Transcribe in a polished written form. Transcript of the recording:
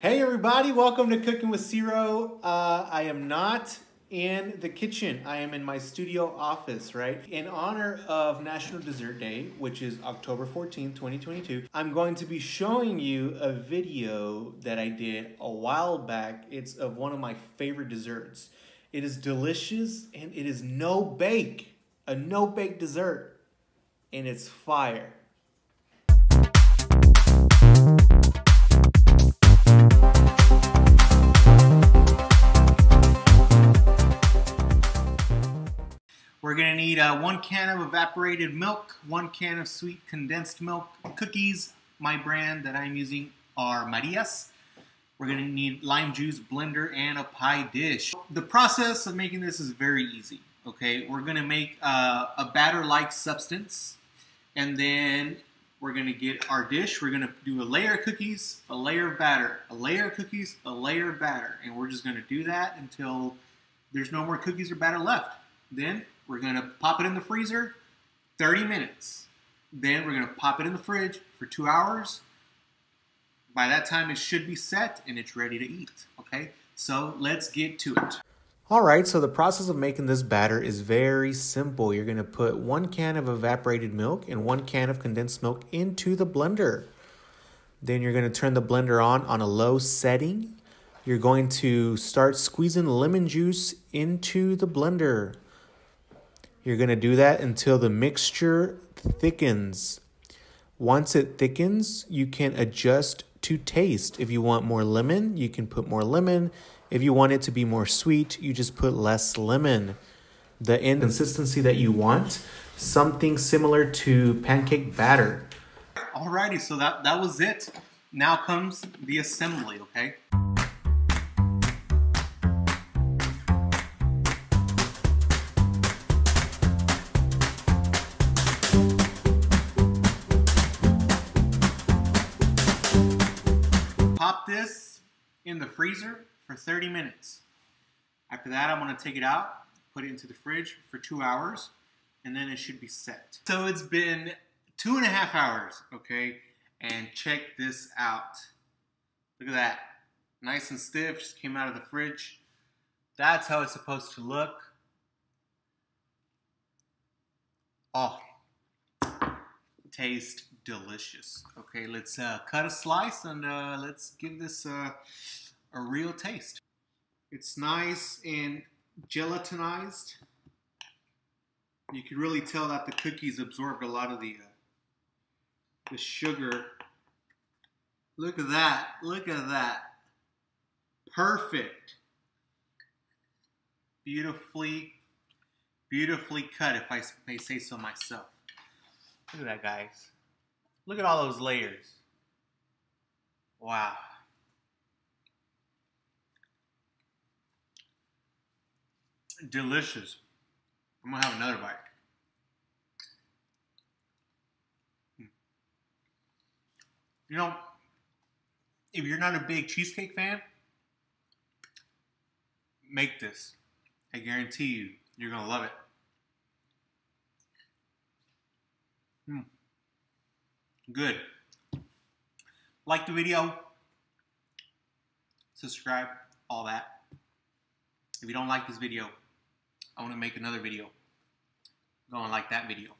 Hey everybody, welcome to Cooking with Ciro. I am not in the kitchen. I am in my studio office, right? In honor of National Dessert Day, which is October 14th, 2022, I'm going to be showing you a video that I did a while back. It's of one of my favorite desserts. It is delicious and it is no-bake, a no-bake dessert, and it's fire. We're gonna need 1 can of evaporated milk, 1 can of sweet condensed milk, cookies. My brand that I'm using are Maria's. We're gonna need lime juice, blender, and a pie dish. The process of making this is very easy, okay? We're gonna make a batter-like substance, and then we're gonna get our dish. We're gonna do a layer of cookies, a layer of batter, a layer of cookies, a layer of batter, and we're just gonna do that until there's no more cookies or batter left. Then we're gonna pop it in the freezer, 30 minutes. Then we're gonna pop it in the fridge for 2 hours. By that time, it should be set and it's ready to eat, okay? So let's get to it. All right, so the process of making this batter is very simple. You're gonna put 1 can of evaporated milk and 1 can of condensed milk into the blender. Then you're gonna turn the blender on a low setting. You're going to start squeezing lemon juice into the blender. You're going to do that until the mixture thickens. Once it thickens, you can adjust to taste. If you want more lemon, you can put more lemon. If you want it to be more sweet, you just put less lemon. The end consistency that you want, something similar to pancake batter. Alrighty, so that was it. Now comes the assembly, okay? Pop this in the freezer for 30 minutes. After that, I'm going to take it out, put it into the fridge for 2 hours, and then it should be set. So it's been 2.5 hours, okay? And check this out. Look at that. Nice and stiff, just came out of the fridge. That's how it's supposed to look. Oh, tastes delicious. Okay, let's cut a slice and let's give this a real taste. It's nice and gelatinized. You can really tell that the cookies absorbed a lot of the sugar. Look at that. Look at that. Perfect. Beautifully cut, if I may say so myself. Look at that, guys. Look at all those layers. Wow. Delicious. I'm gonna have another bite. You know, if you're not a big cheesecake fan, make this. I guarantee you, you're gonna love it. Good. Like the video, subscribe, all that. If you don't like this video, I want to make another video. Go and like that video.